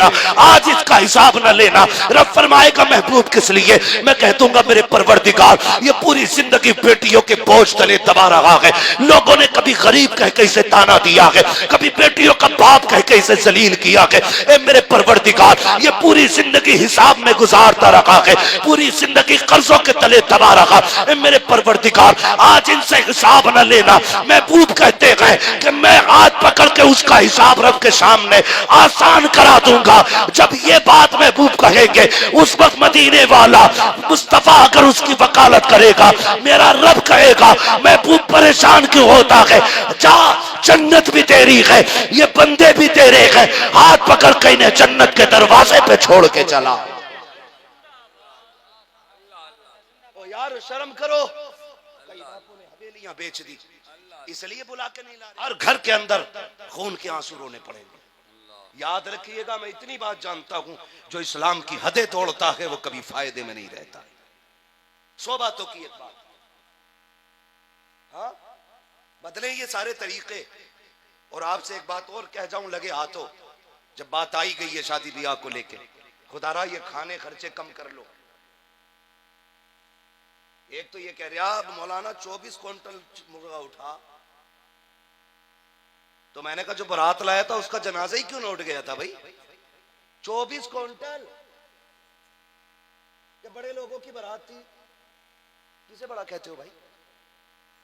आज इसका हिसाब न लेना। रब फरमाएगा महबूब किस लिए? मैं कह दूंगा मेरे परवरदिगार, ये पूरी जिंदगी बेटियों के बोझ तले दबा रहा है। लोगों ने कभी गरीब कह के इसे ताना दिया है, कभी बेटियों का बाप कह के इसे जलील किया है। ए मेरे परवरदिगार, ये पूरी जिंदगी हिसाब में गुजारता रहा है, पूरी जिंदगी कर्जों के तले दबा रहा। ए मेरे परवरदिगार, आज इनसे हिसाब न लेना। महबूब कहते हैं कि मैं हाथ पकड़ के उसका हिसाब रब के सामने आसान करा दूंगा। जब ये बात महबूब कहेंगे, उस वक्त मदीने वाला मुस्तफा अगर उसकी वकालत करेगा, मेरा रब कहेगा महबूब परेशान क्यों होता है, जा जन्नत भी तेरी है, ये बंदे भी तेरे हैं। हाथ पकड़ के इन्हें जन्नत के दरवाजे पे छोड़ के चला। ओ यार शर्म करो, कई बापों ने हवेलियां बेच दी, इसलिए बुला के नहीं ला। हर घर के अंदर खून के आंसू रोने पड़ेंगे। याद रखिएगा, मैं इतनी बात जानता हूं, जो इस्लाम की हदें तोड़ता है वो कभी फायदे में नहीं रहता। 100 बातों की एक बात, हाँ बदले ये सारे तरीके। और आपसे एक बात और कह जाऊं लगे हाथों, जब बात आई गई है शादी ब्याह को लेके, खुदारा ये खाने खर्चे कम कर लो। एक तो ये कह रहा मौलाना 24 क्विंटल मुर्गा उठा, तो मैंने कहा जो बारात लाया था उसका जनाजा ही क्यों न उठ गया था भाई? 24 क्विंटल, ये बड़े लोगों की बारात थी। किसे बड़ा कहते हो भाई?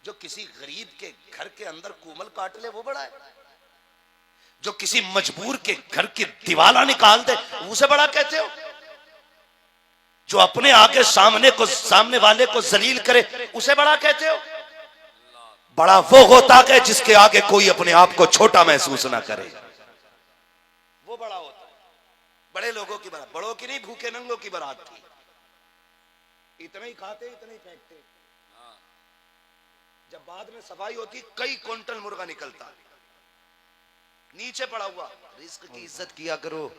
जो किसी गरीब के घर के अंदर कोमल काट ले वो बड़ा है, जो किसी मजबूर के घर की दीवाला निकाल दे उसे बड़ा कहते हो, जो अपने आगे सामने वाले को जलील करे उसे बड़ा कहते हो। बड़ा वो होता है जिसके आगे कोई अपने आप को छोटा महसूस ना करे, वो बड़ा होता है। बड़े लोगों की बारात, बड़ों की नहीं, भूखे नंगों की बारात थी। इतने ही खाते इतने ही फेंकते, जब बाद में सफाई होती कई क्विंटल मुर्गा निकलता, नीचे पड़ा हुआ। रिस्क की इज्जत किया करो,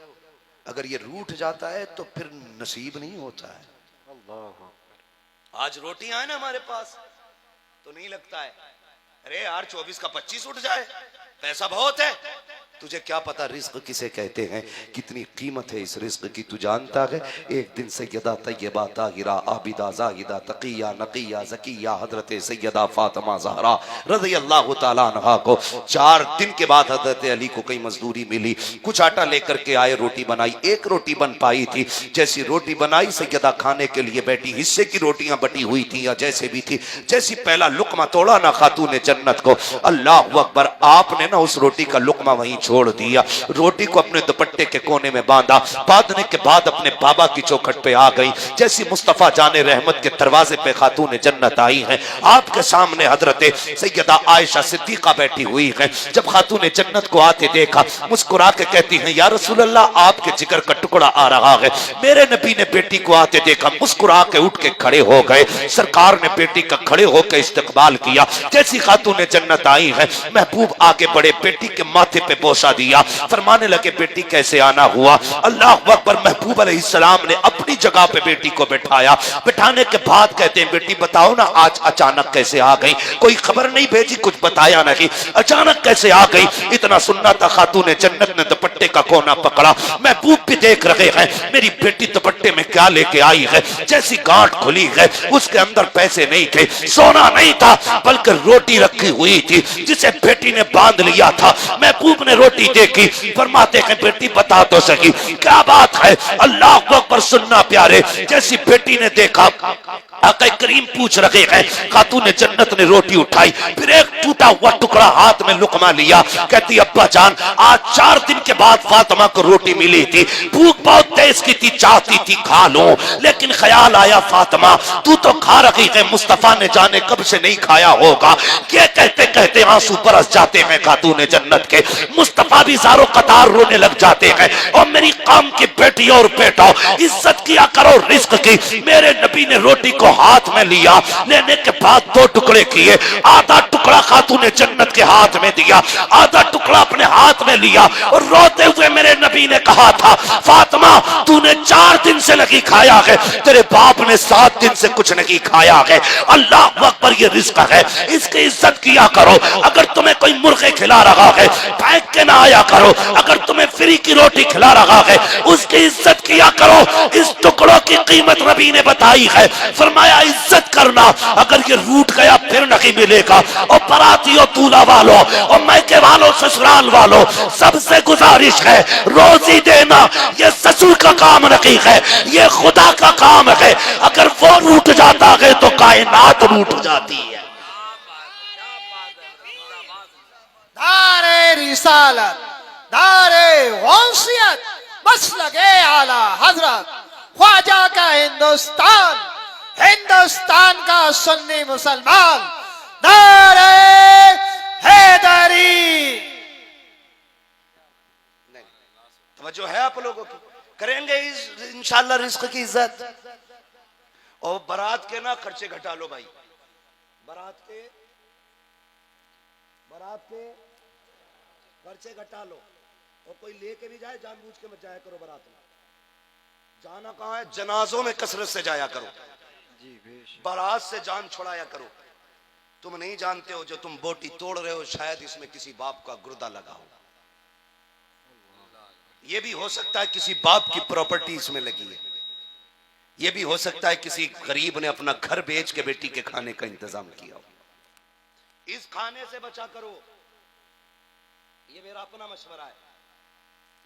अगर ये रूठ जाता है तो फिर नसीब नहीं होता है। अल्लाह, आज रोटियां है ना हमारे पास तो नहीं लगता है, अरे यार 24 का 25 उठ जाए, पैसा बहुत है। तुझे क्या पता रिस्क किसे कहते हैं, कितनी कीमत है इस रिस्क की, तू जानता है? एक दिन सैयदा तय्यबा ताहिरा आबिदा जाहिदा तकिया नकिया ज़किया हजरत सैयदा फातिमा ज़हरा रज़ी अल्लाह तआला अन्हा को 4 दिन के बाद हजरत अली को कई मजदूरी मिली, कुछ आटा लेकर के आए, रोटी बनाई। एक रोटी बन पाई थी, जैसी रोटी बनाई सैयदा खाने के लिए बैठी, हिस्से की रोटियां बटी हुई थी या जैसे भी थी, जैसी पहला लुकमा तोड़ा ना खातून जन्नत को, अल्लाह अकबर, आपने ना उस रोटी का लुकमा वहीं छोड़ दिया। रोटी को अपने दुपट्टे के कोने में बांधा, बांधने के बाद अपने बाबा की चौखट पे आ गई। जैसी मुस्तफा जाने रहमत के दरवाजे पे खातून जन्नत आई हैं, आपके सामने हजरत सैयदा आयशा सिद्दीका बैठी हुई है। जब खातून जन्नत को आते देखा, मुस्कुरा के कहती हैं या रसूल अल्लाह, आपके जिगर का टुकड़ा आ रहा है। मेरे नबी ने बेटी को आते देखा, मुस्कुरा के उठ के खड़े हो गए। सरकार ने बेटी का खड़े होकर इस्तकबाल किया। जैसी खातून जन्नत आई है, महबूब आगे बढ़े, बेटी के माथे पे बोसा दिया, फरमाने लगे बेटी कैसे आना हुआ। अल्लाह अकबर, महबूब अलैहिस्सलाम ने अपनी जगह पे बेटी को बिठाया। बिठाने के बाद कहते हैं बेटी बताओ ना आज अचानक कैसे आ गई, कोई खबर नहीं भेजी, कुछ बताया नहीं, अचानक कैसे आ गई? इतना सुनना था, खातून जन्नत ने दुपट्टे का कोना पकड़ा। महबूब भी देख रहे हैं मेरी बेटी दुपट्टे में क्या लेके आई है। जैसी गांठ खुली है, उसके अंदर पैसे नहीं थे, सोना नहीं था, बल्कि रोटी रखी हुई थी जिसे बेटी ने बांध लिया था। महबूब ने रोटी देखी, फरमाते हैं बेटी बता तो सही क्या बात है। अल्लाह अकबर, सुनना प्यारे, जैसी बेटी ने देखा आका करीम पूछ रहे हैं, खातून जन्नत ने रोटी उठाई, फिर एक टूटा हुआ टुकड़ा हाथ में लुकमा लिया। कहती अब्बा जान, आज 4 दिन के बाद फातिमा को रोटी मिली थी, भूख बहुत तेज की थी, चाहती थी खा लूं, लेकिन ख्याल आया फातिमा तू तो खा रही है, मुस्तफा ने जाने कब से नहीं खाया होगा। ये कहते कहते आंसू बरस जाते हैं खातून जन्नत के, मुस्तफा भी ज़ारो कतार रोने लग जाते हैं। और मेरी कौम की बेटी और बेटा, इज्जत किया करो रिस्क की। मेरे नबी ने रोटी को को हाथ में लिया, लेने के बाद दो टुकड़े किए, आधा टुकड़ा खातून जन्नत के हाथ में दिया, आधा टुकड़ा अपने हाथ में लिया और रोते हुए मेरे नबी ने कहा था, फातिमा तूने 4 दिन से नहीं खाया है, तेरे बाप ने 7 दिन से कुछ नहीं खाया है। अल्लाह अकबर, ये रिस्क है, इसकी इज्जत किया करो। अगर तुम्हें कोई मुर्गे खिला रहा है फेंक के ना आया करो, अगर तुम्हें फ्री की रोटी खिला रहा है उसकी इज्जत किया करो। इस टुकड़ों की कीमत नबी ने बताई है, फरमाया इज्जत करना, अगर ये रूठ गया फिर नहीं मिलेगा। और बरातियों, दूल्हा वालों और मैके वालों, ससुराल वालों, सबसे गुजारिश है रोजी देना ये ससुर का काम नहीं है, ये खुदा का काम है। अगर वो रूठ जाता है तो कायनात रूठ जाती है। दारे रिसालत, दारे वंसियत, मसलके आला हजरत, ख्वाजा का हिंदुस्तान, हिंदुस्तान का सुन्नी मुसलमान, दारे हैदरी। तवज्जो है आप लोगों की? करेंगे इंशाल्लाह रिस्क की इज्जत। और बारात के ना खर्चे घटा लो भाई, बारात के खर्चे घटा लो। और कोई लेके भी जाए जानबूझ के मत जाया करो बारात में। जाना कहाँ है? जनाजों में कसरत से जाया करो, बारात से जान छुड़ाया करो। तुम नहीं जानते हो जो तुम बोटी तोड़ रहे हो शायद इसमें किसी बाप का गुर्दा लगा हो, यह भी हो सकता है किसी बाप की प्रॉपर्टी इसमें लगी है, यह भी हो सकता है किसी गरीब ने अपना घर बेच के बेटी के खाने का इंतजाम किया हो। इस खाने से बचा करो, ये मेरा अपना मशवरा है,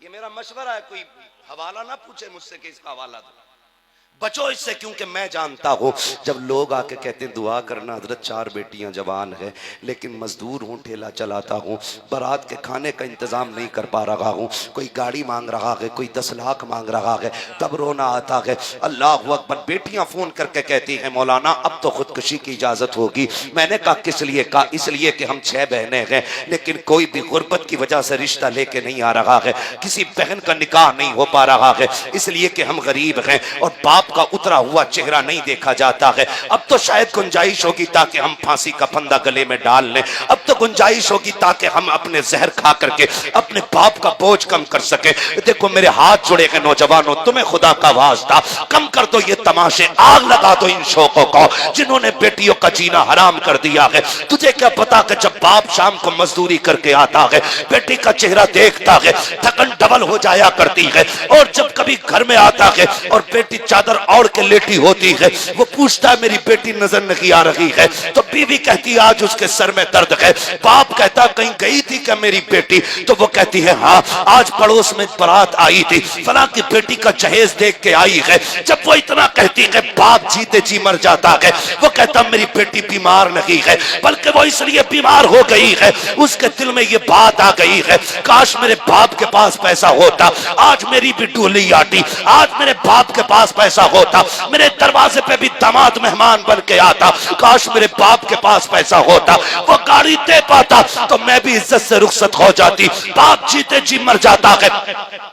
ये मेरा मशवरा है। कोई हवाला ना पूछे मुझसे कि इसका हवाला दो, बचो इससे, क्योंकि मैं जानता हूं जब लोग आके कहते हैं दुआ करना हजरत 4 बेटियां जवान है लेकिन मजदूर हूं, ठेला चलाता हूं, बारात के खाने का इंतजाम नहीं कर पा रहा हूं, कोई गाड़ी मांग रहा है, कोई 10 लाख मांग रहा है, तब रोना आता है। अल्लाह अकबर, बेटियां फोन करके कहती हैं मौलाना अब तो खुदकुशी की इजाजत होगी। मैंने कहा किस लिए? कहा इसलिए कि हम 6 बहनें हैं लेकिन कोई भी गुर्बत की वजह से रिश्ता लेके नहीं आ रहा है, किसी बहन का निकाह नहीं हो पा रहा है, इसलिए कि हम गरीब हैं और बाप का उतरा हुआ चेहरा नहीं देखा जाता है। अब तो शायद गुंजाइश होगी ताकि हम फांसी का फंदा गले में डाल लें, अब तो गुंजाइश होगी ताकि हम अपने जहर खा करके अपने बाप का बोझ कम कर सके। देखो मेरे हाथ जुड़े हैं नौजवानों, तुम्हें खुदा का वास्ता कम कर दो ये तमाशे, आग लगा दो इन शौकों को जिन्होंने बेटियों का जीना हराम कर दिया है। तुझे क्या पता कि जब बाप शाम को मजदूरी करके आता है बेटी का चेहरा देखता है, थकन डबल हो जाया करती है, और जब कभी घर में आता है और बेटी चादर ओढ़ के लेटी होती है, वो पूछता है मेरी बेटी नजर नहीं आ रही है, तो बीवी कहती है आज उसके सर में दर्द है। बाप कहता कहीं गई थी क्या मेरी बेटी? तो वो कहती है हाँ आज पड़ोस में बारात आई थी, फलां की बेटी का जहेज देख के आई है। जब वो इतना कहती है बाप जीते जी मर जाता है। वो कहता मेरी बेटी बीमार नहीं है बल्कि वो इसलिए बीमार हो गई है, उसके दिल में ये बात आ गई है काश मेरे बाप के पास पैसा होता, आज मेरी भी डोली आती, आज मेरे बाप के पास पैसा होता, मेरे दरवाजे पे भी दामाद मेहमान बन के आता, काश मेरे बाप के पास पैसा होता, वो गाड़ी दे पाता तो मैं भी इज्जत से रुखसत हो जाती। बाप जीते जी मर जाता है।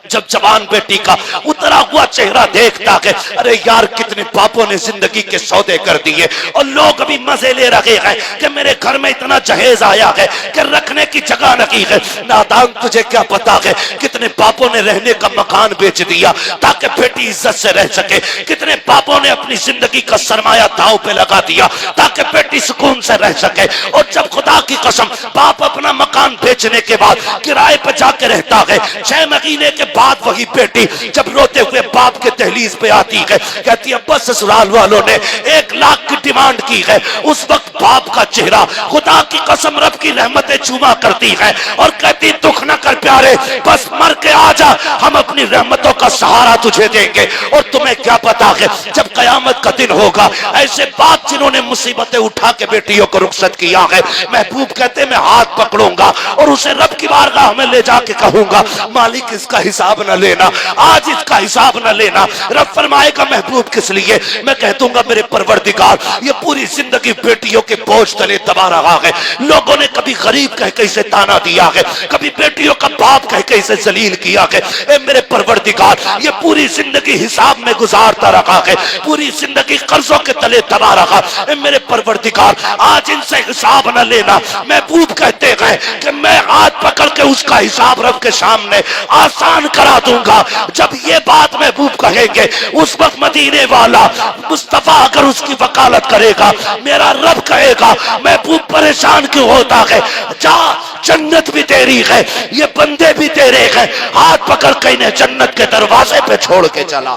जब जवान बेटी का उतरा हुआ चेहरा देखता है, अरे यार कितने बापों ने जिंदगी के सौदे कर दिए और लोग अभी मजे ले रहे हैं कि मेरे घर में इतना जहेज आया है कि रखने की जगह नहीं है। नादान तुझे क्या पता है कितने बापों ने रहने का मकान बेच दिया ताकि बेटी इज्जत से रह सके, कितने बापों ने अपनी जिंदगी का सरमाया दांव पे लगा दिया ताकि बेटी सुकून से रह सके। और जब खुदा की कसम बाप अपना मकान बेचने के बाद किराए पर जाके रहता है, 6 महीने के बाद वही बेटी जब रोते हुए बाप के दहलीज पे आती है, कहती है बस ससुराल वालों ने 1 लाख की डिमांड की है। उस वक्त बाप का चेहरा खुदा की कसम रब की रहमतें चूमा करती है और कहती दुख न कर प्यारे, बस मर के आ जा, हम अपनी रहमतों का सहारा तुझे देंगे। और तुम्हें क्या पता है जब कयामत का दिन होगा, ऐसे बाप जिन्होंने मुसीबतें उठा के बेटियों को रुखसत किया है, महबूब कहते मैं हाथ पकड़ूंगा और उसे रब की बारगाह में ले जाके कहूंगा मालिक इसका हिसाब न लेना, आज इसका हिसाब न लेना। रब फरमाएगा महबूब किस लिए? मैं कह दूंगा मेरे परवरदिगार ये पूरी जिंदगी बेटियों के बोझ तले दबा रहा है, लोगों ने कभी गरीब कह के इसे ताना दिया है, कभी बेटियों का बाप कह के इसे जलील किया है। ए मेरे परवरदिगार ये पूरी जिंदगी हिसाब में गुजारता रहा है, पूरी जिंदगी कर्जों के तले दबा रखा। मेरे परवरदिगार आज इनसे हिसाब न लेना। महबूब कहते गए कि मैं हाथ पकड़ के उसका हिसाब रब के सामने आसान करा दूंगा। जब ये बात महबूब कहेंगे उस वक्त मदीने वाला मुस्तफा अगर उसकी वकालत करेगा, मेरा रब कहेगा महबूब परेशान क्यों होता है, जा जन्नत भी तेरी है, ये बंदे भी तेरे हैं। हाथ पकड़ के इन्हें जन्नत के दरवाजे पे छोड़ के चला।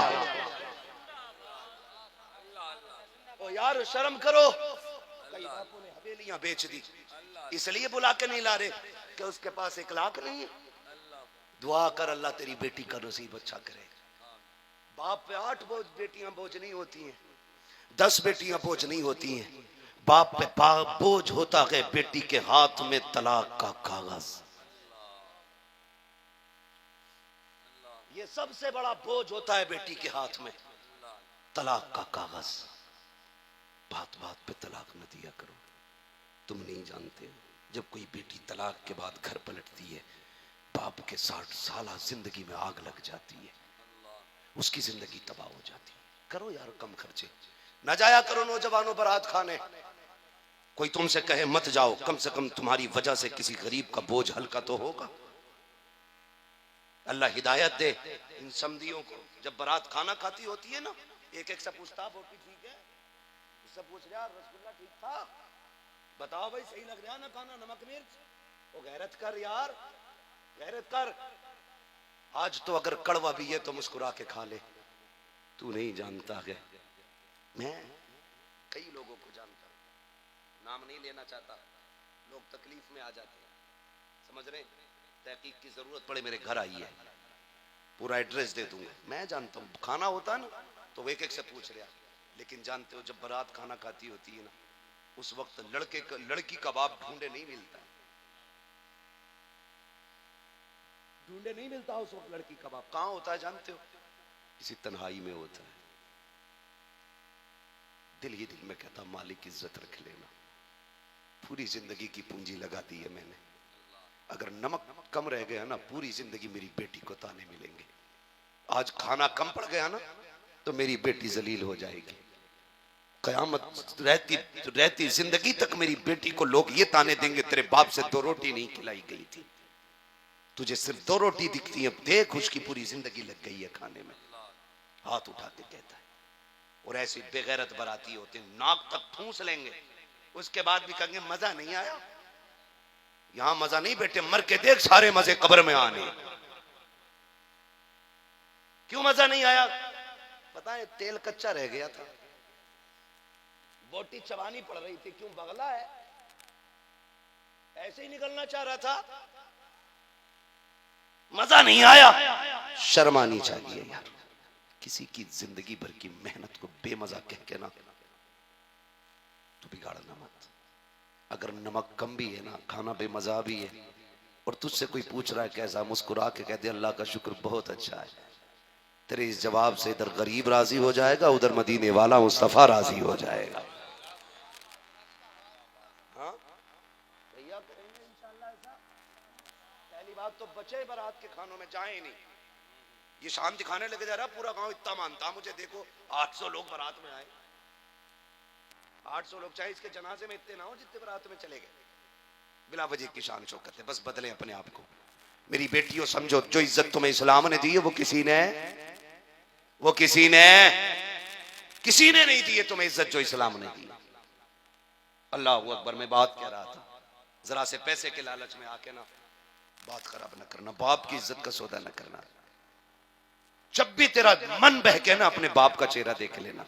ओ यार शर्म करो, कई बापों ने हवेलियां बेच दी, इसलिए बुला के नहीं ला रहे कि उसके पास 1 लाख नहीं है। दुआ कर अल्लाह तेरी बेटी का नसीब अच्छा करे। बाप पे 8 बेटियां बोझ नहीं होती हैं, 10 बेटियां बोझ नहीं होती हैं। बाप पे बोझ होता है बेटी के हाथ में तलाक का कागज। ये सबसे बड़ा बोझ होता है बेटी के हाथ में, तलाक का कागज। बात बात पे तलाक न दिया करो। तुम नहीं जानते जब कोई बेटी तलाक के बाद घर पलटती है, बाप के 60 साल जिंदगी में आग लग जाती है, उसकी जिंदगी तबाह हो जाती है। करो यार कम खर्चे, न जाया करो नौजवानों बारात खाने। कोई तुमसे कहे मत जाओ, कम से कम तुम्हारी वजह से किसी गरीब का बोझ हल्का तो होगा। अल्लाह हिदायत दे इन समदियों को। जब बारात खाना खाती होती है ना, एक एक से पूछता बोटी ठीक है, उससे पूछ रहा रसगुल्ला ठीक था, बताओ भाई सही लग रहा ना खाना, नमक मिर्च। वो गैरत कर यार, गैरत कर। आज तो अगर कड़वा भी है तो मुस्कुरा के खा ले। तू नहीं जानता है, मैं कई लोगों को जानता हूं, नाम नहीं लेना चाहता, लोग तकलीफ में आ जाते हैं, समझ रहे। तहकीक की जरूरत पड़े मेरे घर आई है, पूरा एड्रेस दे दूंगा। मैं जानता हूँ खाना होता ना तो एक एक से पूछ रहा, लेकिन जानते हो जब बारात खाना खाती होती है ना, उस वक्त लड़की का बाप ढूंढे नहीं मिलता, ढूंढे नहीं मिलता उस वक्त लड़की का बाप। कहां होता है जानते हो? किसी तन्हाई में होता है। दिल ही दिल में कहता मालिक इज्जत रख लेना, पूरी जिंदगी की पूंजी लगा दी है मैंने, अगर नमक कम रह गया ना पूरी जिंदगी मेरी बेटी को ताने मिलेंगे। आज खाना कम पड़ गया ना तो मेरी बेटी जलील हो जाएगी। कयामत रहती जिंदगी तक मेरी बेटी को लोग ये ताने देंगे तेरे बाप से 2 रोटी नहीं खिलाई गई थी, तुझे सिर्फ 2 रोटी दिखती है, देख उसकी पूरी जिंदगी लग गई है खाने में। हाथ उठा के कहता है। और ऐसी बेगैरत बराती होते नाक तक ठूंस लेंगे, उसके बाद भी कहेंगे मजा नहीं आया। यहां मजा नहीं बेटे, मर के देख सारे मजे कब्र में आने। क्यों मजा नहीं आया? पता है तेल कच्चा रह गया था, बोटी चबानी पड़ रही थी। क्यों? बगला है, ऐसे ही निकलना चाह रहा था, मजा नहीं आया। शर्म आनी चाहिए यार, किसी की जिंदगी भर की मेहनत को बेमजा कह के ना तो बिगाड़ना मत। अगर नमक कम भी है ना, खाना बेमजा भी है, और तुझसे कोई पूछ रहा है कैसा, मुस्कुरा के कह दे अल्लाह का शुक्र बहुत अच्छा है। तेरे इस जवाब से इधर गरीब राजी हो जाएगा, उधर मदीने वाला मुस्तफा राजी हो जाएगा। हाँ भैया करेंगे इंशाल्लाह ऐसा। पहली बात तो बचे बारात के खानों में जाए नहीं, ये शाम दिखाने लगे जा रहा पूरा गांव इतना मानता मुझे। देखो 800 लोग बारात में आए, 800 लोग, चाहे इसके जनाजे में इतने ना हो जितने बारात में चले गए। बिला वजह की शान शौकत है, बस बदले अपने आप को। मेरी बेटियों समझो, जो इज्जत तुम्हें इस्लाम ने दी है वो किसी ने नहीं दी है तुम्हें इज्जत जो इस्लाम ने दी। अल्लाह अकबर। मैं बात कह रहा था, जरा से पैसे के लालच में आके ना बात खराब ना करना, बाप की इज्जत का सौदा ना करना। जब भी तेरा मन बहके ना अपने बाप का चेहरा देख लेना,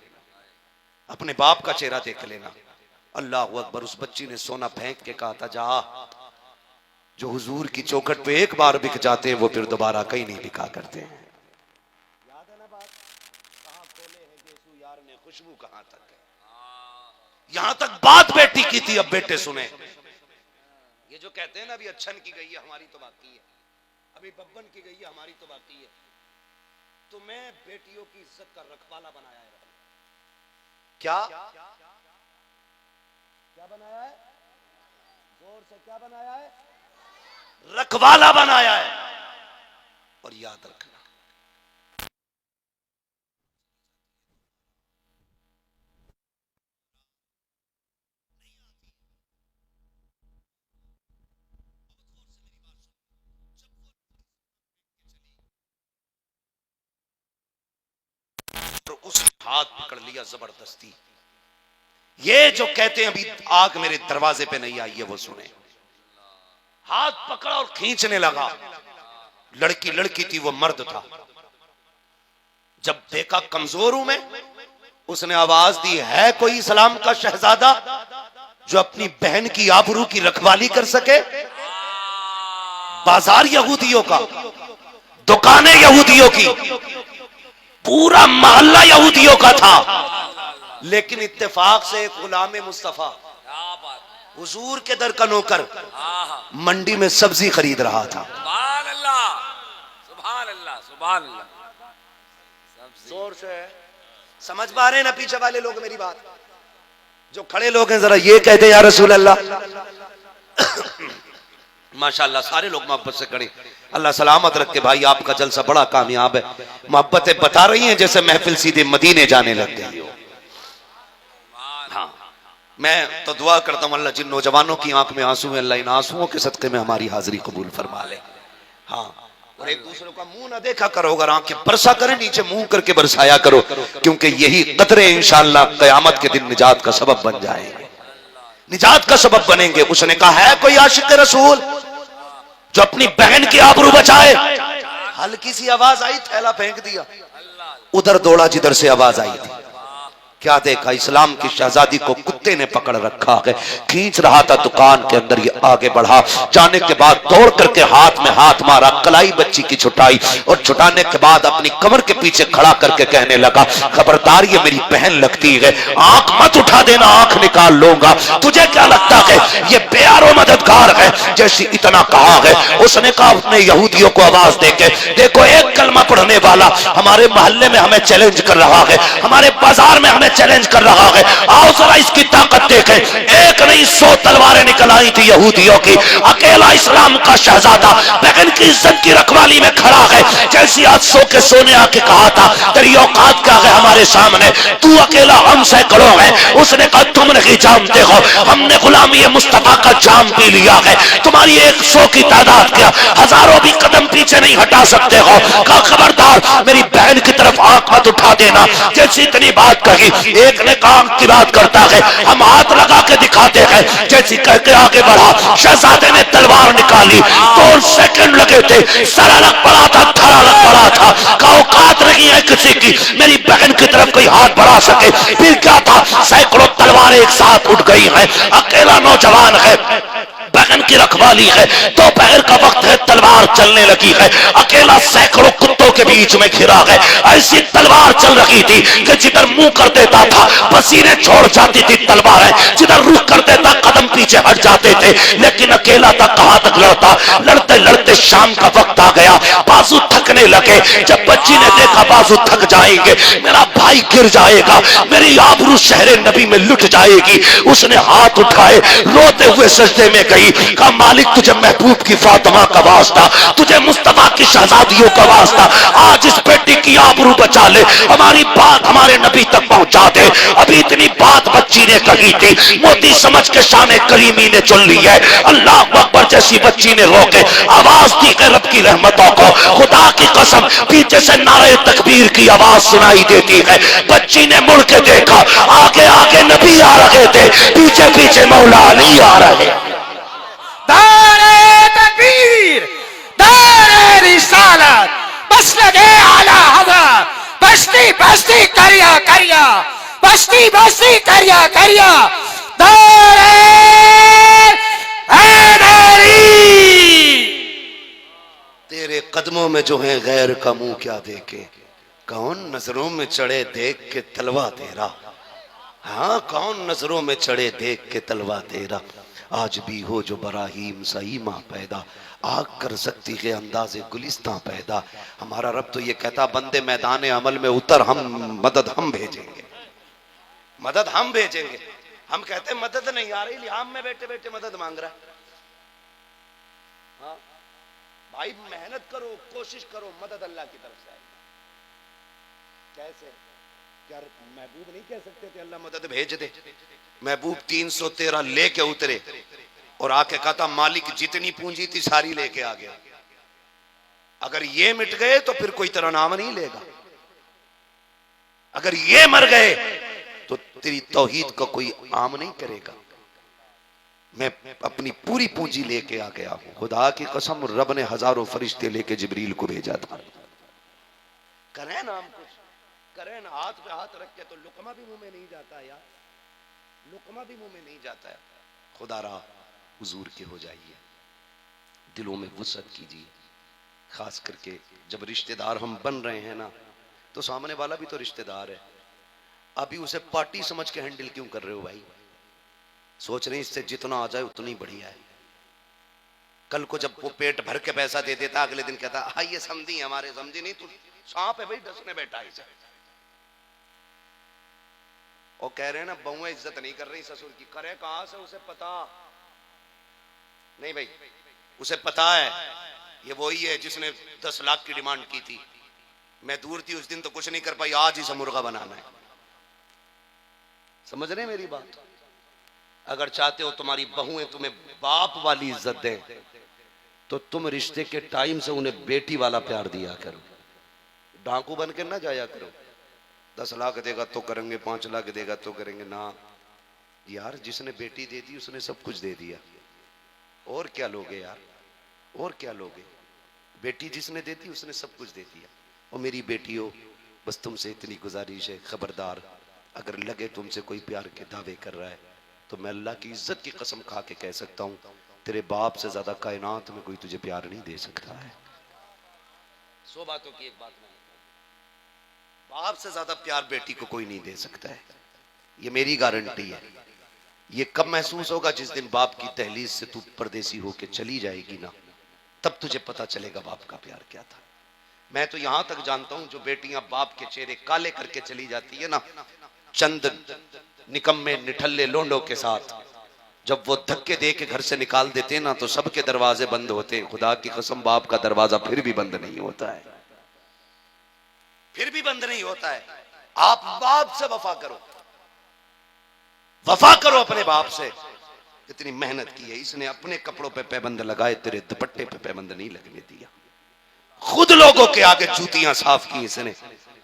अपने बाप का चेहरा देख लेना। अल्लाह अकबर। उस बच्ची ने सोना फेंक के कहा था जा, जो हुजूर की चौखट पे एक बार बिक जाते हैं वो फिर दोबारा कहीं नहीं बिका करते हैं। याद है ना बात, कहां खोले हैं गेसू यार ने खुशबू कहां तक है। यहां तक बात बेटी की थी, अब बेटे सुने। ये जो कहते हैं ना अभी अच्छन की गई है हमारी तो बाकी है, अभी बब्बन की गई है हमारी तो बाकी है। तो मैं बेटियों की इज्जत का रखवाला बनाया है। क्या बनाया है? जोर से क्या बनाया है? रखवाला बनाया है। और याद रखना, हाथ पकड़ लिया जबरदस्ती। ये जो कहते हैं अभी आग मेरे दरवाजे पे नहीं आई है, वो सुने। हाथ पकड़ा और खींचने लगा। लड़की लड़की थी, वो मर्द था। जब देखा कमजोर हूं मैं, उसने आवाज दी, है कोई इस्लाम का शहजादा जो अपनी बहन की आबरू की रखवाली कर सके? बाजार यहूदियों का, दुकानें यहूदियों की, पूरा मोहल्ला यहूदियों का था, लेकिन इत्तेफाक से एक गुलाम मुस्तफा हुजूर के दर का नौकर मंडी में सब्जी खरीद रहा था। सुभान अल्लाह, सुभान अल्लाह, सुभान अल्लाह। जोर से समझ पा रहे हैं ना पीछे वाले लोग मेरी बात? जो खड़े लोग हैं जरा ये कहते या रसूल अल्लाह। माशाअल्लाह सारे लोग मोहब्बत से खड़े। अल्लाह सलामत रखे भाई, आपका जलसा बड़ा कामयाब है। मोहब्बतें बता रही हैं जैसे महफिल सीधे मदीने जाने लग गई हो। हाँ, मैं तो दुआ करता हूँ अल्लाह जिन नौजवानों की आंख में आंसू है, अल्लाह इन आंसुओं के सदके में हमारी हाजिरी कबूल फरमा ले। हाँ, और एक दूसरे का मुंह ना देखा करो, अगर आंखें बरसा करें नीचे मुंह करके बरसाया करो, क्योंकि यही कतरे इंशाअल्लाह क़यामत के दिन निजात का सबब बन जाएंगे, निजात का सबब बनेंगे। उसने कहा, है कोई आशिक रसूल जो अपनी बहन की आबरू बचाए? हल्की सी आवाज आई, थैला फेंक दिया, उधर दौड़ा जिधर से आवाज आई थी। क्या देखा, इस्लाम की शहजादी को कुत्ते ने पकड़ रखा है, खींच रहा था दुकान के अंदर। ये आगे बढ़ा, जाने के बाद दौड़ करके हाथ में हाथ मारा, कलाई बच्ची की छुटाई, और छुटाने के बाद अपनी कमर के पीछे खड़ा करके कहने लगा, खबरदार ये मेरी बहन लगती है, आंख मत उठा देना, आंख निकाल लूंगा। तुझे क्या लगता है ये प्यारो मददगार है? जैसी इतना कहा है, उसने कहा अपने यहूदियों को आवाज देके, देखो एक कलमा पढ़ने वाला हमारे मोहल्ले में हमें चैलेंज कर रहा है, हमारे बाजार में हमें चैलेंज कर रहा है, आओ जरा इसकी ताकत देखें। एक नहीं 100 तलवारें निकल आई थी यहूदियों की, अकेला इस्लाम का शहजादा बहन की इज्जत की रखवाली में खड़ा है। जैसी आज 100 के सोने आके कहा था, तेरी औकात क्या है हमारे सामने, तू अकेला, हम सैकड़ों हैं। उसने कहा, तुम नहीं जानते हो, हमने गुलामी मुस्तफा का जाम पी लिया है, तुम्हारी 100 की तादाद क्या, हजारों भी कदम पीछे नहीं हटा सकते हो। कहा, खबरदार मेरी बहन की तरफ आंख मत उठा देना। जैसी इतनी बात कही, एक ने काम की बात करता है, हम हाथ लगा के दिखाते हैं। जैसी करके आगे बढ़ा, शहजादे ने तलवार निकाली, 2 सेकंड लगे थे, सर अलग पड़ा था, थर अलग पड़ा था। का औकात नहीं है किसी की मेरी बहन की तरफ कोई हाथ बढ़ा सके। फिर क्या था, सैकड़ों तलवारें एक साथ उठ गई हैं, अकेला नौजवान है, बहन की रखवाली है, दोपहर का वक्त है, तलवार चलने लगी है, अकेला सैकड़ों कुत्तों के बीच में घिरा है। ऐसी तलवार चल रही थी कि जिधर मुंह कर देता था पसीने छोड़ जाती थी तलवारें, जिधर रुख कर देता कदम पीछे हट जाते थे। लेकिन अकेला था, कहां तक लड़ता, लड़ते लड़ते शाम का वक्त आ गया, बाजू थकने लगे। जब बच्ची ने देखा बाजू थक जाएंगे, मेरा भाई गिर जाएगा, मेरी आबरू शहरे नबी में लुट जाएगी, उसने हाथ उठाए, रोते हुए सजदे में गई। कहा, मालिक तुझे महबूब की फातिमा का वास्ता, तुझे मुस्तफा की शहजादियों का वास्ता, आज इस बेटी की आबरू बचा ले, हमारी बात हमारे नबी तक पहुंचा दे। अभी इतनी बात बच्ची ने कही थी, मोती समझ के शान करीमी ने चुन ली है। अल्लाह अकबर जैसी बच्ची ने रोके आवाज दी है रब की रहमतों को, खुदा की कसम पीछे से नारे तकबीर की आवाज सुनाई देती है। बच्ची ने मुड़ के देखा, आगे आगे नबी आ रहे थे, पीछे पीछे मौला अली आ रहे। दारे तकबीर, दारे रिसालत, मसलके आला हज़रत, बस्ती बस्ती करिया करिया, बस्ती बस्ती करिया करिया, दारे हैदरी। तेरे कदमों में जो है गैर का मुंह क्या देखे, कौन नजरों में चढ़े देख के तलवा तेरा, हाँ कौन नजरों में चढ़े देख के तलवा तेरा। आज भी हो जो बराहीम सही माँ पैदा, आग कर सकती है अंदाजे गुलिस्तां पैदा। हमारा रब तो ये कहता, बंदे मैदान अमल में उतर, हम मदद हम भेजेंगे, मदद हम भेजेंगे। हम कहते मदद नहीं आ रही, लिहाम में बैठे बैठे मदद मांग रहा है। हाँ भाई मेहनत करो, कोशिश करो, मदद अल्लाह की तरफ से आएगी। कैसे यार, महबूब नहीं कह सकते थे अल्लाह मदद भेज दे? महबूब 313 लेके उतरे और आके कहता, मालिक जितनी पूंजी थी सारी लेके आ गया, अगर ये मिट गए तो फिर कोई तेरा नाम नहीं लेगा। अगर ये मर गए तो तेरी तौहीद का कोई आम नहीं करेगा। मैं अपनी पूरी पूंजी लेके आ गया हूं, खुदा की कसम, रब ने हजारों फरिश्ते लेके जिब्रील को भेजा था। करें ना हम कुछ, करें ना, हाथ पे हाथ रख के तो लुकमा भी मुंह में नहीं जाता यार, लुकमा भी मुंह में नहीं जाता है। खुदा रा हुजूर के हो जाइए, दिलों में वुसअत कीजिए। खास करके जब रिश्तेदार हम बन रहे हैं ना, तो सामने वाला भी तो रिश्तेदार है। अभी उसे पार्टी समझ के हैंडल क्यों कर रहे हो भाई? सोच रहे इससे जितना आ जाए उतनी बढ़िया है। कल को जब वो पेट भर के पैसा दे देता, अगले दिन कहता हाँ ये समझी हमारे, समझी नहीं तू सांप है भाई, डसने बैठा है इसे। और कह रहे हैं ना बहुएं इज्जत नहीं कर रही ससुर की, करे कहां से, उसे पता नहीं भाई, उसे पता है ये वही है जिसने 10 लाख की डिमांड की थी। मैं दूर थी उस दिन तो कुछ नहीं कर पाई, आज ही से मुर्गा बनाना है। समझ रहे मेरी बात? अगर चाहते हो तुम्हारी बहुएं तुम्हें बाप वाली इज्जत दें, तो तुम रिश्ते के टाइम से उन्हें बेटी वाला प्यार दिया करो। डाकू बन के ना जाया करो, 10 लाख देगा तो करेंगे, 5 लाख देगा तो करेंगे ना यार। जिसने बेटी दे दी उसने सब कुछ दे दिया, और क्या लोगे यार, और क्या लोगे? बेटी जिसने दे दी उसने सब कुछ दे दिया। और मेरी बेटियों, बस तुमसे इतनी गुजारिश है, खबरदार अगर लगे तुमसे कोई प्यार के दावे कर रहा है, तो मैं अल्लाह की इज्जत की कसम खा के कह सकता हूं, तेरे बाप से ज्यादा कायनात में कोई तुझे प्यार नहीं दे सकता है। 100 बातों की एक बात मैं, बाप से ज्यादा प्यार बेटी को कोई नहीं दे सकता है, ये मेरी गारंटी है। ये कब महसूस होगा? जिस दिन बाप की दहलीज से तू परदेसी होके चली जाएगी ना, तब तुझे पता चलेगा बाप का प्यार क्या था। मैं तो यहां तक जानता हूं, जो बेटियां बाप के चेहरे काले करके चली जाती है ना, चंद निकम्मे निठल्ले लोंडों के साथ, जब वो धक्के दे के घर से निकाल देते हैं ना, तो सबके दरवाजे बंद होते हैं। खुदा की कसम, बाप का दरवाजा फिर भी बंद नहीं होता है, फिर भी बंद नहीं होता है। आप बाप से वफा करो, वफा करो अपने बाप से। इतनी मेहनत की है इसने, अपने कपड़ों पे पैबंद लगाए, तेरे दुपट्टे पे पैबंद नहीं लगने दिया। खुद लोगों के आगे जूतियां साफ की इसने,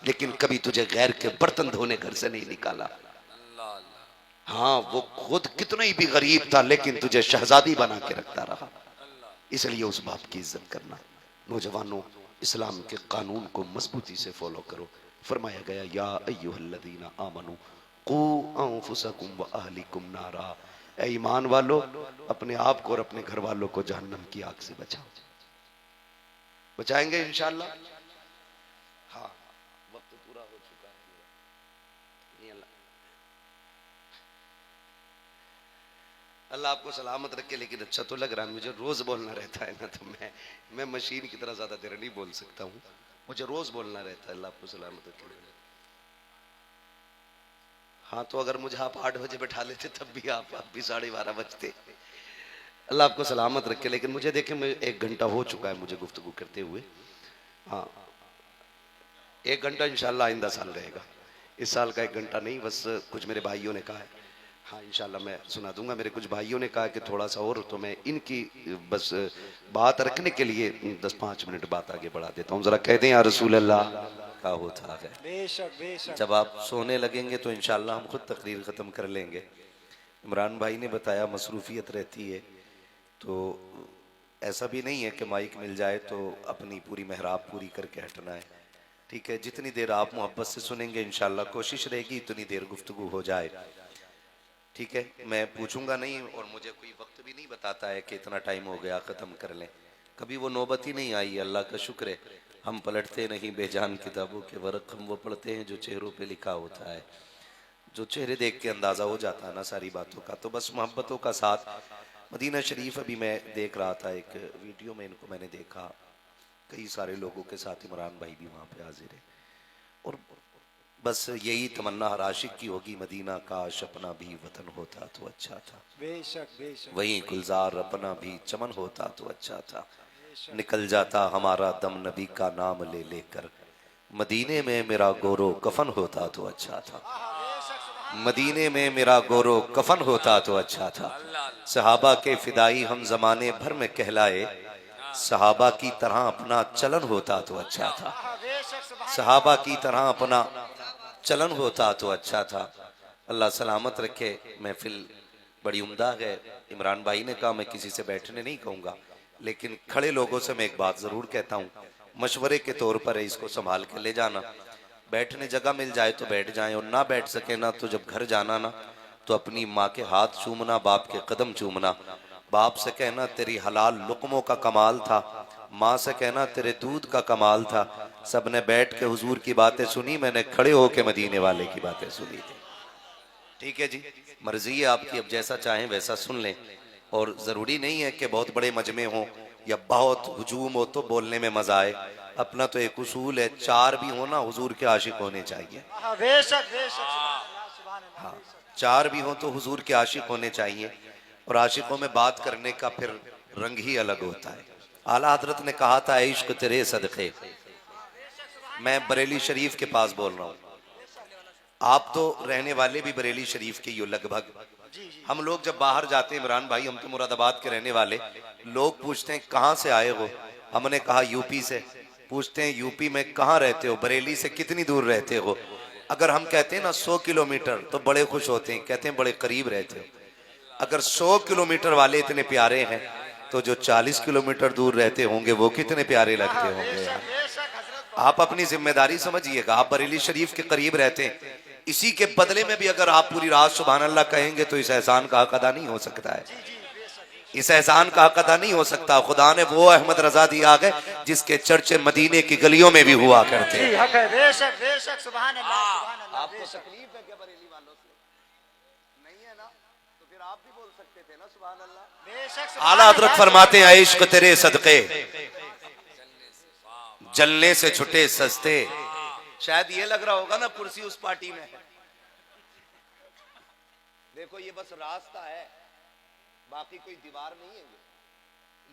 लेकिन कभी तुझे गैर के बर्तन धोने घर से नहीं निकाला। हाँ, वो खुद कितना ही भी गरीब था, लेकिन तुझे शहजादी बना के रखता रहा। इसलिए उस बाप की इज्जत करना। नौजवानों, इस्लाम के कानून को मजबूती से फॉलो करो। फरमाया गया, या अय्युहल्लज़ीना आमनू कू अंफुसकुम व अहलिकुम नारा, ऐ ईमान वालो, अपने आप को और अपने घर वालों को जहन्नम की आग से बचाओ। बचाएंगे इंशाअल्लाह। हाँ, वक्त पूरा हो चुका है। अल्लाह आपको सलामत रखे। लेकिन अच्छा तो लग रहा है मुझे, रोज बोलना रहता है ना, तो मैं मशीन की तरह ज्यादा देर नहीं बोल सकता हूँ, मुझे रोज बोलना रहता है। अल्लाह आपको सलामत रखे। हाँ, तो अगर मुझे आप 8 बजे बैठा लेते तब भी आप भी 12:30 बजते। अल्लाह आपको सलामत रखे। लेकिन मुझे देखे, मैं 1 घंटा हो चुका है मुझे गुफ्तगू करते हुए। हाँ, 1 घंटा इंशाल्लाह आइंदा साल रहेगा, इस साल का 1 घंटा नहीं। बस कुछ मेरे भाइयों ने कहा है, हाँ इंशाल्लाह मैं सुना दूंगा। मेरे कुछ भाइयों ने कहा कि थोड़ा सा और, तो मैं इनकी बस बात रखने के लिए 10-5 मिनट बात आगे बढ़ा देता हूँ। जरा कह दें या रसूल अल्लाह का होता है। बेशक बेशक। जब आप सोने लगेंगे तो इंशाल्लाह हम खुद तकरीर ख़त्म कर लेंगे। इमरान भाई ने बताया मसरूफियत रहती है, तो ऐसा भी नहीं है कि माइक मिल जाए तो अपनी पूरी मेहराब पूरी करके हटना है। ठीक है, जितनी देर आप मोहब्बत से सुनेंगे इंशाल्लाह कोशिश रहेगी इतनी देर गुफ्तगू हो जाए। ठीक है, मैं पूछूंगा नहीं, और मुझे कोई वक्त भी नहीं बताता है कि इतना टाइम हो गया ख़त्म कर लें। कभी वो नौबत ही नहीं आई, अल्लाह का शुक्र है। हम पलटते नहीं बेजान किताबों के वर्क, हम वो पढ़ते हैं जो चेहरों पे लिखा होता है। जो चेहरे देख के अंदाज़ा हो जाता है ना सारी बातों का। तो बस मोहब्बतों का साथ मदीना शरीफ, अभी मैं देख रहा था एक वीडियो में, इनको मैंने देखा कई सारे लोगों के साथ, इमरान भाई भी वहाँ पे हाजिर है। और बस यही तमन्ना हर आशिक की होगी, मदीना काश अपना भी वतन होता तो अच्छा था। बेशक बेशक। वहीं गुलजार अपना भी चमन होता तो अच्छा था। निकल जाता हमारा दम नबी का नाम ले लेकर, मदीने में मेरा गोरो कफन होता तो अच्छा था। मदीने में मेरा गोरो कफन होता तो अच्छा था। सहाबा के फिदाई हम जमाने भर में कहलाए, सहाबा की तरह अपना चलन होता तो अच्छा था। सहाबा की तरह अपना चलन होता तो अच्छा था। अल्लाह सलामत रखे। महफिल बड़ी उम्दा है। इमरान भाई ने कहा मैं किसी से बैठने नहीं कहूँगा, लेकिन खड़े लोगों से मैं एक बात ज़रूर कहता हूँ, मशवरे के तौर पर है, इसको संभाल के ले जाना। बैठने जगह मिल जाए तो बैठ जाएं, और ना बैठ सके ना तो जब घर जाना ना तो अपनी माँ के हाथ चूमना, बाप के कदम चूमना। बाप से कहना तेरी हलाल लुकमों का कमाल था, माँ से कहना तेरे दूध का कमाल था। सबने बैठ के हुजूर की बातें सुनी, मैंने खड़े होके मदीने वाले की बातें सुनी थी। ठीक है जी, मर्जी है आपकी, अब जैसा चाहें वैसा सुन लें। और जरूरी नहीं है कि बहुत बड़े मजमे हों या बहुत हुजूम हो तो बोलने में मजा आए। अपना तो एक उसूल है, चार भी हो ना हुजूर के आशिक होने चाहिए। हाँ, बेशक बेशक सुभान अल्लाह, सुभान अल्लाह, हाँ, बेशक। चार भी हो तो हुजूर के आशिक होने चाहिए। और आशिकों में बात करने का फिर रंग ही अलग होता है। आला हजरत ने कहा था इश्क तेरे सदके। मैं बरेली शरीफ के पास बोल रहा हूँ, आप तो रहने वाले भी बरेली शरीफ के ही हो लगभग। हम लोग जब बाहर जाते हैं इमरान भाई, हम तो मुरादाबाद के रहने वाले, लोग पूछते हैं कहाँ से आए हो, हमने कहा यूपी से। पूछते हैं यूपी में कहाँ रहते हो, बरेली से कितनी दूर रहते हो। अगर हम कहते हैं ना 100 किलोमीटर तो बड़े खुश होते हैं, कहते हैं बड़े करीब रहते हो। अगर 100 किलोमीटर वाले इतने प्यारे हैं तो जो 40 किलोमीटर दूर रहते होंगे वो कितने प्यारे लगते होंगे यार। बेशक हजरत, आप अपनी जिम्मेदारी समझिएगा, आप बरेली शरीफ के करीब रहते हैं, इसी के बदले में भी अगर आप पूरी रात सुभान अल्लाह कहेंगे तो इस एहसान का हक अदा नहीं हो सकता है। इस एहसान का हक अदा नहीं हो सकता। खुदा ने वो अहमद रजा दिया है जिसके चर्चे मदीने की गलियों में भी हुआ करते जी हैं। हक है, बेशक बेशक सुभान अल्लाह, सुभान अल्लाह, आपको बेशक। तकलीफ है क्या बरेली वालों से? नहीं है ना, तो फिर आप भी बोल सकते थे ना सुभान अल्लाह। बेशक आला सुभान हजरत अल्लाह, फरमाते हैं इश्क तेरे सदके जलने से छुटे सस्ते। शायद ये लग रहा होगा ना कुर्सी उस पार्टी में है। देखो ये बस रास्ता है, बाकी कोई दीवार नहीं है।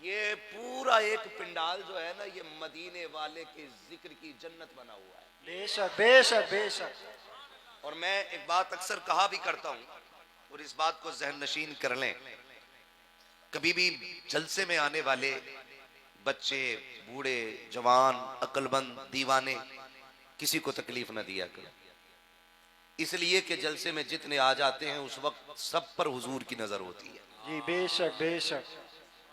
ये पूरा एक पिंडाल जो है ना, ये मदीने वाले के जिक्र की जन्नत बना हुआ है। बेशक बेशक बेशक। और मैं एक बात अक्सर कहा भी करता हूं और इस बात को जहन नशीन कर लें, कभी भी जलसे में आने वाले बच्चे, बूढ़े, जवान, अक्लमंद, दीवाने, किसी को तकलीफ न दिया करो। इसलिए कि जलसे में जितने आ जाते हैं उस वक्त सब पर हुजूर की नजर होती है। जी बेशक बेशक।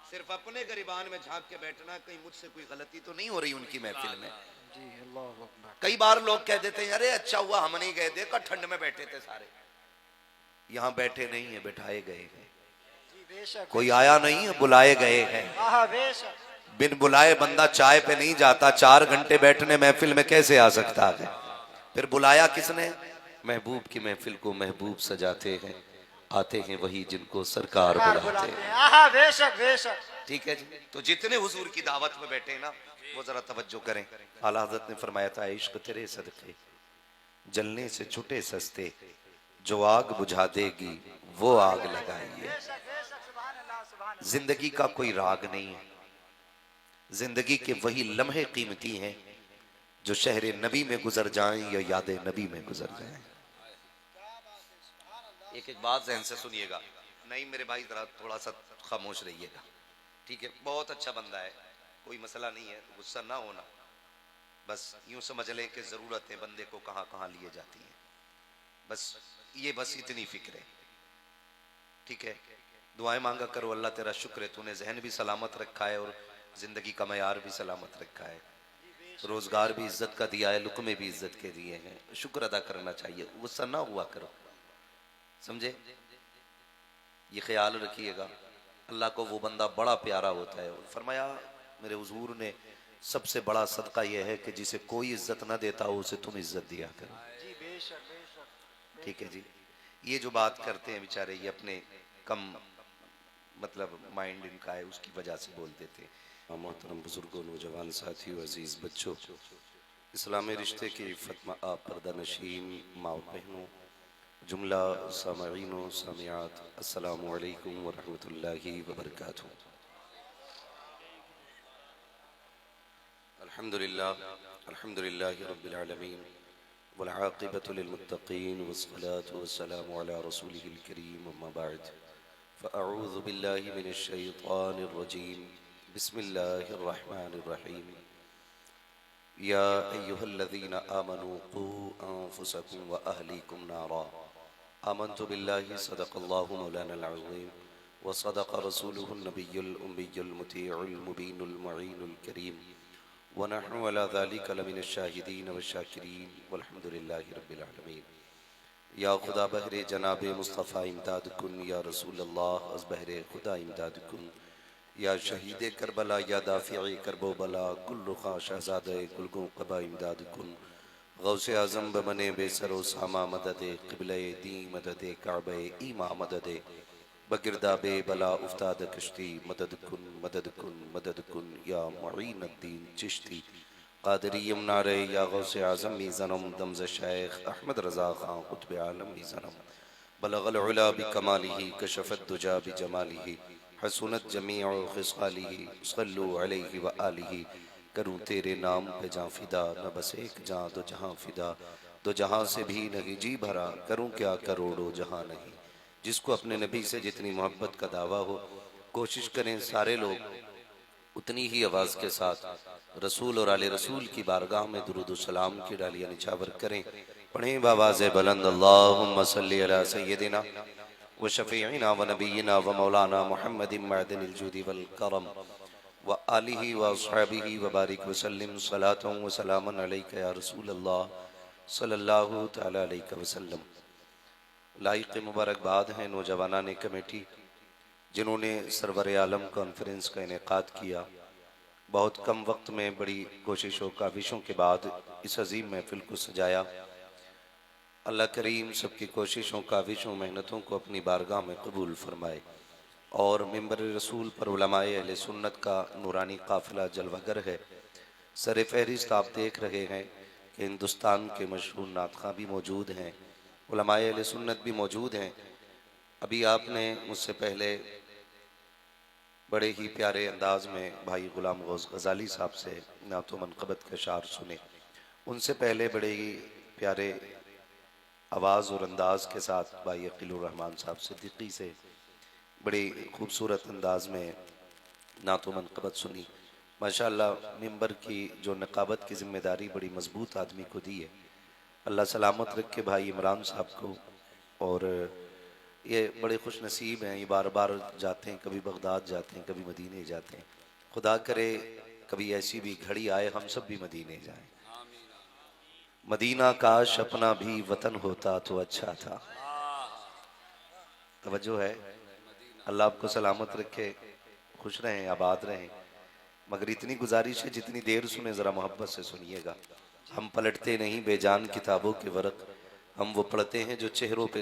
सिर्फ अपने गरिबान में झांक के बैठना, कहीं मुझसे कोई गलती तो नहीं हो रही उनकी महफिल में। जी अल्लाह अकबर। कई बार लोग कह देते हैं अरे अच्छा हुआ हम नहीं गए, देखा ठंड में बैठे थे सारे। यहाँ बैठे नहीं है, बैठाए गए हैं। जी बेशक। कोई आया नहीं है, बुलाए गए हैं। हाँ बेशक। बिन बुलाए बंदा चाय पे नहीं जाता। 4 घंटे बैठने महफिल में कैसे आ सकता है? फिर बुलाया किसने? महबूब की महफिल को महबूब सजाते हैं, आते हैं वही जिनको सरकार बुलाते हैं। हाँ बेशक बेशक। ठीक है जी। तो जितने हुजूर की दावत में बैठे ना वो जरा तवज्जो करें। आला हज़रत ने फरमाया था इश्क तेरे सदके जलने से छुटे सस्ते, जो आग बुझा देगी वो आग लगाइए। जिंदगी का कोई राग नहीं है, जिंदगी के वही लम्हे कीमती हैं जो शहर नबी में गुजर जाएं या याद नबी में गुजर जाएं। एक एक बात ज़हन से सुनिएगा। नहीं मेरे भाई जरा थोड़ा सा खामोश रहिएगा, ठीक है? बहुत अच्छा बंदा है, कोई मसला नहीं है, गुस्सा ना होना। बस यूं समझ लें कि ज़रूरतें बंदे को कहाँ कहाँ लिए जाती हैं। बस इतनी फिक्र है, ठीक है? दुआएं मांगा करो, अल्लाह तेरा शुक्र है तूने जहन भी सलामत रखा है और ज़िंदगी का मयार भी सलामत रखा है, रोज़गार भी इज्जत का दिया है, लुकमे भी इज्जत के दिए हैं। शुक्र अदा करना चाहिए, गुस्सा ना हुआ करो, समझे? ये ख्याल रखिएगा। अल्लाह को वो बंदा बड़ा प्यारा होता है। और फरमाया मेरे हुजूर ने सबसे बड़ा सदका यह है कि जिसे कोई इज्जत ना देता हो उसे तुम इज्जत दिया करो। जी बेशक बेशक। ठीक है जी। ये जो बात करते हैं बेचारे, ये अपने कम मतलब माइंड इनका है, उसकी वजह से बोल देते हैं। मोहतरम बुजुर्गों, नौजवान साथियों, अजीज बच्चों, इस्लामी रिश्ते की फतमा आप पर्दा नशीन माँ बहनों, जुमला सामईन व सामियात, अस्सलामु अलैकुम व रहमतुल्लाहि व बरकातुहू। अल्हम्दुलिल्लाहि रब्बिल आलमीन वल आक़िबतु लिल मुत्तक़ीन वस्सलातु वस्सलामु अला रसूलिहिल करीम, अम्मा बअद, फ़अऊज़ु बिल्लाहि मिनश शैतानिर रजीम, बिस्मिल्लाहिर रहमानिर रहीम। या अय्युहल्लज़ीना आमनू क़ू अन्फुसकुम व अहलीकुम नारा आमन्तु बिल्लाहि सदक़ल्लाहु मौलानल अज़ीम व सदक़ रसूलुहुन नबियुल उम्मियुल मुतीउल मुबीनुल मुईनुल करीम व नहनु अला ज़ालिका लमिनश शाहिदीन व शाकिरीन वल्हम्दुलिल्लाहि रब्बिल आलमीन। या खुदा बहरे जनाब मुस्तफ़ा इमदाद कुन, या रसूल अल्लाह अज़ बहरे खुदा इमदाद कुन, या शहीद करबला या दाफ़िए करबो बला कुल्लु खां शहज़ादे कुलगों कबा इमदाद कुन। गौसे आज़म बमने बेसरो सामा मददे क़िबले दी मददे काबे ईमा मददे बगिरदाबे बला उफ्ताद कश्ती मदद कुन मदद कुन मदद कुन या मुईन अद्दीन चिश्ती कादरी यमुनारे या गौसे आज़म मीज़नम दमज़ शेख अहमद रज़ा खां कुतुब आलम मीज़नम बलगल उला बिकमालिही कशफत दुजा बिजमालिही हसनत जमीअ ख़िसालिही सल्लु अलैहि व आलिही। करूँ तेरे नाम पे जां फिदा, न बस एक जां दो जहां फिदा, दो जहां से भी नहीं जी भरा, करूँ क्या करोड़ों जहां नहीं। जिसको अपने नबी से जितनी मोहब्बत का दावा हो, कोशिश करें सारे लोग उतनी ही आवाज़ के साथ रसूल और आले रसूल की बारगाह में दुरूद सलाम की डालियाँ निछावर करें। पढ़ें बावाज़ बुलंद अल्लाहुम्मा सल्ली अला सय्यदिना व शफ़ीइना व नबीना व मौलाना मुहम्मदिन मअदनिल जुदी वल करम व आलिहि व अस्हाबिहि व बारिक व सल्लिम सलातन व सलामन अलैका या रसूल अल्लाह सल्लल्लाहु तआला अलैहि वसल्लम। लाइक़ मुबारकबाद हैं नौजवानान कमेटी जिन्होंने सरवर आलम कॉन्फ्रेंस का इनेकाद किया। बहुत कम वक्त में बड़ी कोशिशों काविशों के बाद इस अजीम महफिल को सजाया। अल्लाह करीम सबकी कोशिशों काविशों मेहनतों को अपनी बारगाह में कबूल फरमाए और मिंबर रसूल पर उलमाए अहले सुन्नत का नूरानी काफिला जलवागर है। सर फहरिस्त आप देख रहे हैं कि हिंदुस्तान के मशहूर नातख़ां भी मौजूद हैं, उलमाए अहले सुन्नत भी मौजूद हैं। अभी आपने मुझसे पहले बड़े ही प्यारे अंदाज में भाई गुलाम गौस गज़ाली साहब से नातो मनक़बत के अशार सुने। उनसे पहले बड़े ही प्यारे आवाज़ और अंदाज के साथ भाई अकीलुर रहमान साहब सिद्दीकी से बड़ी खूबसूरत अंदाज में नातो मनक़बत सुनी। माशाअल्लाह मिंबर की जो नक़ाबत की ज़िम्मेदारी बड़ी मजबूत आदमी को दी है। अल्लाह सलामत रखे भाई इमरान साहब को। और ये बड़े खुश नसीब हैं, ये बार बार जाते हैं, कभी बगदाद जाते हैं, कभी मदीने जाते हैं। खुदा करे कभी ऐसी भी घड़ी आए हम सब भी मदीने जाएं। मदीना काश अपना भी वतन होता तो अच्छा था। तवज्जो है। अल्लाह आपको सलामत रखे, खुश रहें, आबाद रहें। मगर इतनी गुजारिश है जितनी देर सुने ज़रा मोहब्बत से सुनिएगा। हम पलटते नहीं बेजान किताबों के वरक, हम वो पढ़ते हैं जो चेहरों पे